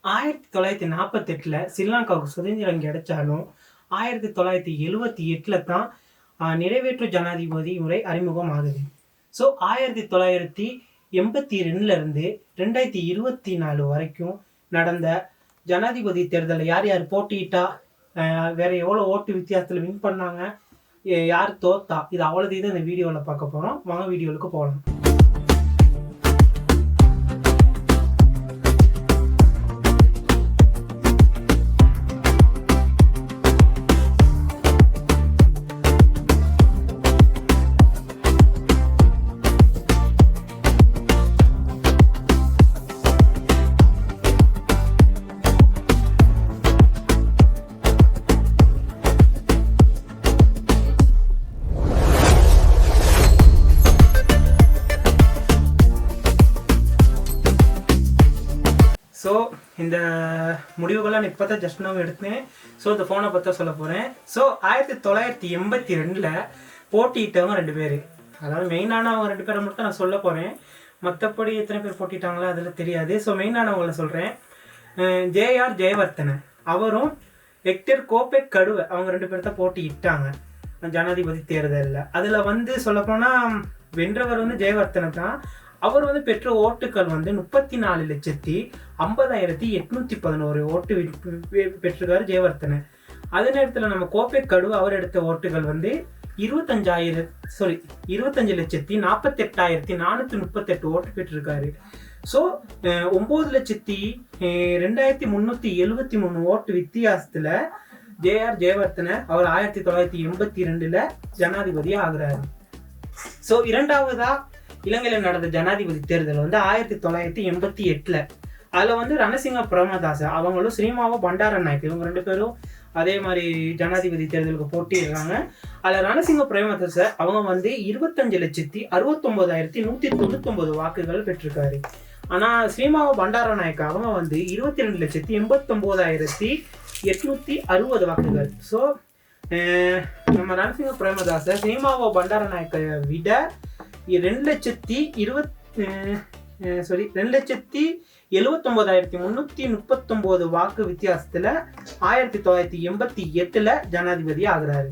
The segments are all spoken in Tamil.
1948ல ஸ்ரீலங்காவுக்கு சுதந்திரம் கிடைச்சாலும், 1978ல தான் நிறைவேற்று ஜனாதிபதி முறை அறிமுகம் ஆகுது. ஸோ 1982ல இருந்து 2024 வரைக்கும் நடந்த ஜனாதிபதி தேர்தல்ல யார் யார் போட்டியிட்டா, வேற எவ்வளோ ஓட்டு வித்தியாசத்தில் வின் பண்ணாங்க, யார் தோத்தா, இது அவ்வளோதையும் இந்த வீடியோவில் பார்க்க போகிறோம். வாங்க வீடியோவுக்கு போகலாம். ஸோ இந்த முடிவுகள்லாம் இப்போ தான் ஜஸ்ட் நான் எடுத்தேன். ஸோ இந்த ஃபோனை பற்றி சொல்ல போகிறேன். ஸோ 1982ல் போட்டியிட்டவங்க 2 பேர், அதாவது மெயினானவங்க 2 பேரை மட்டும் நான் சொல்ல போகிறேன். மற்றபடி எத்தனை பேர் போட்டிட்டாங்களோ அதில் தெரியாது. ஸோ மெயினானவங்களை சொல்கிறேன். ஜேஆர் ஜெயவர்தன அவரும் ஹெக்டர் கோபெக் கடுவை அவங்க 2 பேர் தான் போட்டியிட்டாங்க ஜனாதிபதி தேர்தலில். அதில் வந்து சொல்லப்போனால் வென்றவர் வந்து ஜெயவர்தன தான். அவர் வந்து பெற்ற ஓட்டுக்கள் வந்து 34,50,811 ஓட்டு பெற்றிருக்காரு ஜெயவர்தன. அதே நேரத்தில் நம்ம கோபெக் கடுவை அவர் எடுத்த ஓட்டுகள் வந்து 25,48,438 ஓட்டு பெற்றிருக்காரு. ஸோ 9,02,373 ஓட்டு வித்தியாசத்தில் ஜேஆர் ஜெயவர்தன அவர் 1982ல் ஜனாதிபதி ஆகிறாரு. ஸோ இரண்டாவதா இலங்கையில் நடந்த ஜனாதிபதி தேர்தல் வந்து 1988ல். அதில் வந்து ரணசிங்க பிரேமதாச அவங்களும் ஸ்ரீமாவோ பண்டாரநாயக்க இவங்க 2 பேரும் அதே மாதிரி ஜனாதிபதி தேர்தலுக்கு போட்டிடுறாங்க. அதில் ரணசிங்க பிரேமதாச அவங்க வந்து 25,69,199 வாக்குகள் பெற்றிருக்காரு. ஆனால் ஸ்ரீமாவோ பண்டாரநாயக்க அவங்க வந்து 22,89,860 வாக்குகள். ஸோ நம்ம ரணசிங்க பிரேமதாச ஸ்ரீமாவோ பண்டாரநாயக்க விட 2,79,339 வாக்கு வித்தியாசத்துல 1988ல் ஜனாதிபதி ஆகிறாரு.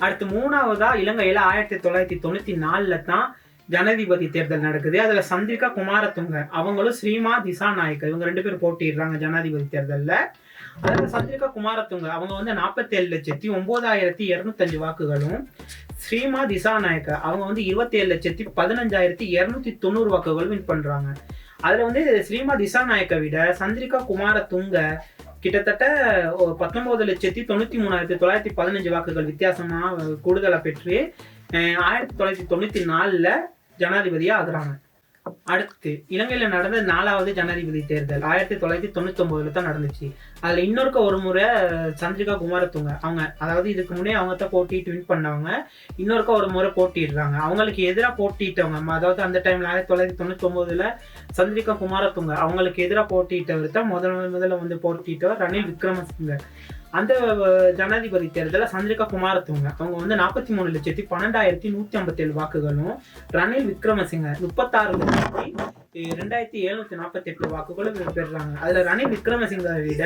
அடுத்து மூணாவதா இலங்கையில 1994ல தான் ஜனாதிபதி தேர்தல் நடக்குது. அதுல சந்திரிகா குமாரதுங்க அவங்களும் ஸ்ரீமா திசாநாயக்க இவங்க 2 பேர் போட்டிடுறாங்க ஜனாதிபதி தேர்தலில். அதாவது சந்திரிகா குமாரதுங்க அவங்க வந்து 47,09,205 வாக்குகளும், ஸ்ரீமா திசாநாயக்க அவங்க வந்து 27,15,290 வாக்குகள் வின் பண்றாங்க. அதுல வந்து ஸ்ரீமா திசாநாயக்க விட சந்திரிகா குமாரதுங்க கிட்டத்தட்ட 19,93,915 வாக்குகள் வித்தியாசமா கூடுதலா பெற்று 1994ல ஜனாதிபதியா ஆகுறாங்க. அடுத்து இலங்கையில நடந்த 4வது ஜனாதிபதி தேர்தல் 1999ல தான் நடந்துச்சு. அதுல இன்னொருக்க ஒரு முறை சந்திரிகா குமாரதுங்க அவங்க, அதாவது இதுக்கு முன்னே அவங்க தான் போட்டிட்டு வின் பண்ணவங்க, இன்னொருக்க ஒரு முறை போட்டிடுறாங்க. அவங்களுக்கு எதிராக போட்டிட்டவங்க, அதாவது அந்த டைம்ல 1999ல சந்திரிகா குமாரதுங்க அவங்களுக்கு எதிராக போட்டிட்டவர் தான் முதல்ல வந்து போட்டிட்டவர் ரணில் விக்ரமசிங்க. அந்த ஜனாதிபதி தேர்தலில் சந்திரிகா குமாரதுங்க அவங்க வந்து 43,12,157 வாக்குகளும், ரணில் விக்ரமசிங்க 36,02,748 வாக்குகளும் பெறுறாங்க. அதுல ரணில் விக்ரமசிங்க விட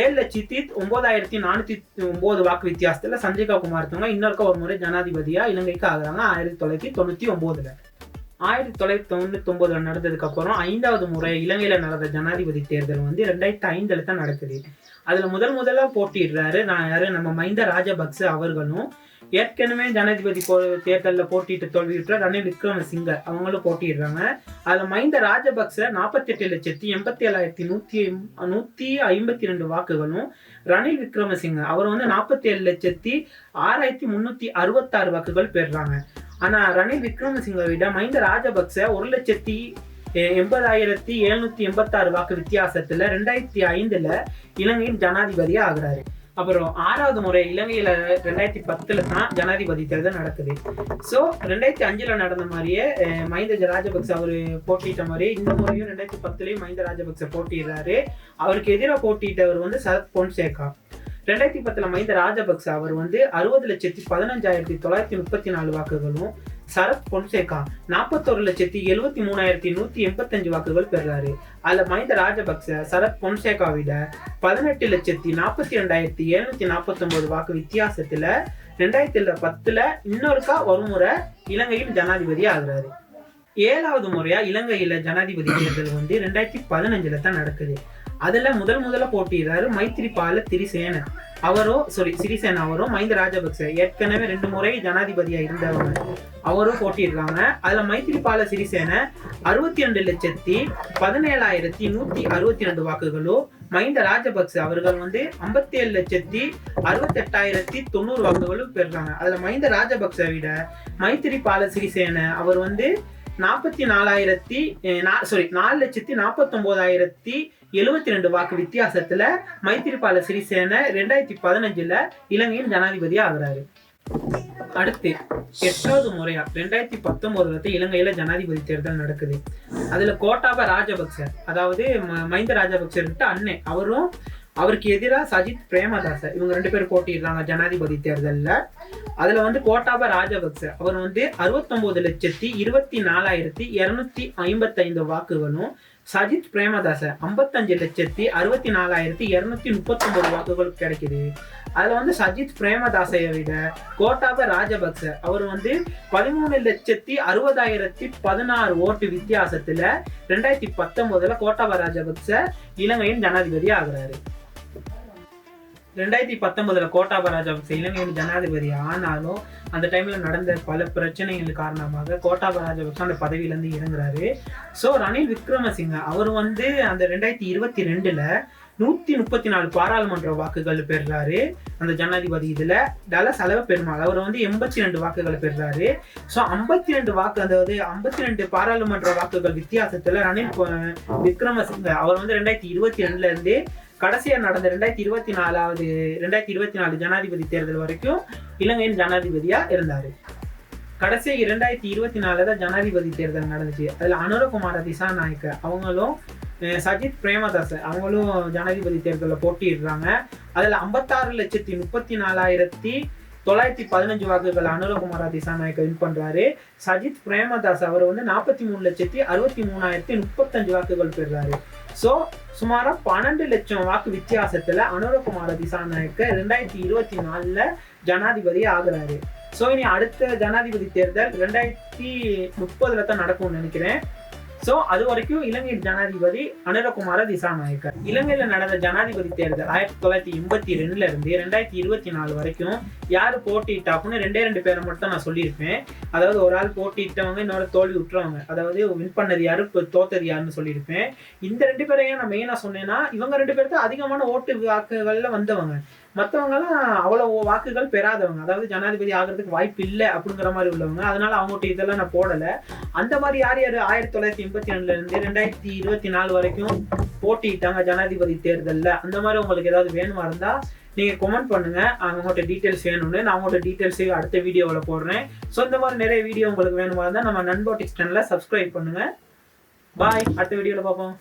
7,09,409 வாக்கு வித்தியாசத்துல சந்திரிகா குமாரதுங்க இன்னொருக்க ஒரு முறை ஜனாதிபதியா இலங்கைக்கு ஆகுறாங்க 1999ல. 1999ல் நடந்ததுக்கு அப்புறம் 5வது முறை இலங்கையில நடந்த ஜனாதிபதி தேர்தல் வந்து 2005ல் தான் நடக்குது. அதுல முதல்ல போட்டிடுறாரு நம்ம மஹிந்த ராஜபக்ச அவர்களும், ஏற்கனவே ஜனாதிபதி தேர்தலில் போட்டிட்டு தோல்வியுற்ற ரணில் விக்ரமசிங்க அவங்களும் போட்டிடுறாங்க. அதுல மஹிந்த ராஜபக்ச 48,87,152 வாக்குகளும், ரணில் விக்ரமசிங்க அவர் வந்து 47,06,366 வாக்குகள் பெறுறாங்க. ஆனா ரணில் விக்ரமசிங்க விட மஹிந்த ராஜபக்ச 1,80,786 வாக்கு வித்தியாசத்துல 2005ல இலங்கையின் ஜனாதிபதியா ஆகுறாரு. அப்புறம் 6வது முறை இலங்கையில 2010ல தான் ஜனாதிபதி தேர்தல் நடக்குது. ஸோ 2005ல நடந்த மாதிரியே மஹிந்த ராஜபக்ச அவர் போட்டிட்ட மாதிரியே இந்த முறையும் 2010லயும் மஹிந்த ராஜபக்ச போட்டிடுறாரு. அவருக்கு எதிராக போட்டிட்டவர் வந்து சரத் பொன்சேகா. 2010ல் மஹிந்த ராஜபக்ச அவர் வந்து 60,15,934 வாக்குகளும், சரத் பொன்சேகா 41,73,185 வாக்குகள் பெறாரு. அதுல மஹிந்த ராஜபக்ச சரத் பொன்சேகா விட 18,42,749 வாக்கு வித்தியாசத்துல 2010 இன்னொருக்கா ஒரு முறை இலங்கையில் ஜனாதிபதி ஆகுறாரு. 7வது முறையா இலங்கையில ஜனாதிபதி தேர்தல் 2015 தான் நடக்குது. அதுல முதல்ல போட்டியிடுறாரு மைத்திரிபால சிறிசேன அவரும் மஹிந்த ராஜபக்ச ஏற்கனவே 2 முறை ஜனாதிபதியா இருந்தவங்க அவரும் போட்டியிருக்காங்க. அதுல மைத்திரிபால சிறிசேன 62,17,162 வாக்குகளும், மஹிந்த ராஜபக்ச அவர்கள் 57,68,90 வாக்குகளும் பெறாங்க. அதுல மஹிந்த ராஜபக்ச விட மைத்திரிபால சிறிசேன அவர் 4,49,072 வாக்கு வித்தியாசத்துல மைத்திரிபால சிறிசேன 2015 இலங்கையின் ஜனாதிபதி ஆகுறாரு. அடுத்து 8வது முறையா 2019 இலங்கையில ஜனாதிபதி தேர்தல் நடக்குது. அதுல கோட்டாபய ராஜபக்ச, அதாவது மஹிந்த ராஜபக்ச அண்ணே, அவருக்கு எதிராக சஜித் பிரேமதாச, இவங்க 2 பேரும் போட்டிடுறாங்க ஜனாதிபதி தேர்தல்ல. அதுல கோட்டாபய ராஜபக்ச அவர் 69,24,255 வாக்குகளும், சஜித் பிரேமதாச 55,64,239 வாக்குகள் கிடைக்குது. அதுல சஜித் பிரேமதாசையை விட கோட்டாபய ராஜபக்ச அவர் 13,60,16 ஓட்டு வித்தியாசத்துல 2019 கோட்டாபய ராஜபக்ச இலங்கையின் ஜனாதிபதி ஆகுறாரு. 2019 கோட்டாபய ராஜபக்ச இலங்கையின் ஜனாதிபதி ஆனாலும் அந்த டைம்ல நடந்த பல பிரச்சனைகள் காரணமாக கோட்டாபய ராஜபக்ச அந்த பதவியிலிருந்து இறங்குறாரு. ஸோ ரணில் விக்ரமசிங்க அவர் அந்த 2022 134 பாராளுமன்ற வாக்குகள் பெறாரு அந்த ஜனாதிபதி. இதுல டலசலவ பெருமாள் அவர் 82 வாக்குகளை பெறாரு. ஸோ 52 வாக்கு, அதாவது 52 பாராளுமன்ற வாக்குகள் வித்தியாசத்துல ரணில் விக்ரமசிங்க அவர் 2022 இருந்து கடைசியா நடந்த 2024 ஜனாதிபதி தேர்தல் வரைக்கும் இலங்கையின் ஜனாதிபதியா இருந்தாரு. கடைசி 2024 தான் ஜனாதிபதி தேர்தல் நடந்துச்சு. அதுல அனுரகுமார திசாநாயக்க அவங்களும் சஜித் பிரேமதாச அவங்களும் ஜனாதிபதி தேர்தலில் போட்டியிடுறாங்க. அதுல 56,34,915 வாக்குகள் அனுரகுமார திசாநாயக்க வின் பண்றாரு. சஜித் பிரேமதாஸ் அவர் 43,63,35 வாக்குகள் பெறாரு. ஸோ சுமாரா 12 லட்சம் வாக்கு வித்தியாசத்துல அனுரகுமார திசாநாயக்க 2024 ஜனாதிபதி ஆகுறாரு. ஸோ இனி அடுத்த ஜனாதிபதி தேர்தல் 2030 தான் நடக்கும்னு நினைக்கிறேன். ஸோ அது வரைக்கும் இலங்கையின் ஜனாதிபதி அனுரகுமார திசாநாயக்க. இலங்கையில நடந்த ஜனாதிபதி தேர்தல் 1982 இருந்து 2024 வரைக்கும் யாரு போட்டிட்டாப்புன்னு 2 பேரை மட்டும் நான் சொல்லியிருப்பேன். அதாவது ஒரு ஆள் போட்டிட்டவங்க, இன்னொரு தோல்வி விட்டுறவங்க, அதாவது வின் பண்ணது யாரு தோத்தது யாருன்னு சொல்லியிருப்பேன். இந்த 2 பேரையும் நான் மெயினா சொன்னேன்னா இவங்க 2 பேருக்கு அதிகமான ஓட்டு வாக்குகள்ல வந்தவங்க, மற்றவங்கலாம் அவ்வளவு வாக்குகள் பெறாதவங்க, அதாவது ஜனாதிபதி ஆகிறதுக்கு வாய்ப்பு இல்லை அப்படிங்கிற மாதிரி உள்ளவங்க. அதனால அவங்ககிட்ட இதெல்லாம் நான் போடல. அந்த மாதிரி யார் 1982 இருந்து 2024 வரைக்கும் போட்டிட்டாங்க ஜனாதிபதி தேர்தலில், அந்த மாதிரி உங்களுக்கு ஏதாவது வேணுமா இருந்தா நீங்க கமெண்ட் பண்ணுங்க. அவங்கள்ட்ட டீட்டெயில்ஸ் வேணும்னு நான் அவங்கள்ட்ட டீட்டெயில்ஸ் அடுத்த வீடியோவில் போடுறேன். ஸோ இந்த மாதிரி நிறைய வீடியோ உங்களுக்கு வேணுமா இருந்தால் நம்ம நண்போட்டிக்ஸ் சேனலை சப்ஸ்கிரைப் பண்ணுங்க. பாய், அடுத்த வீடியோவில் பார்ப்போம்.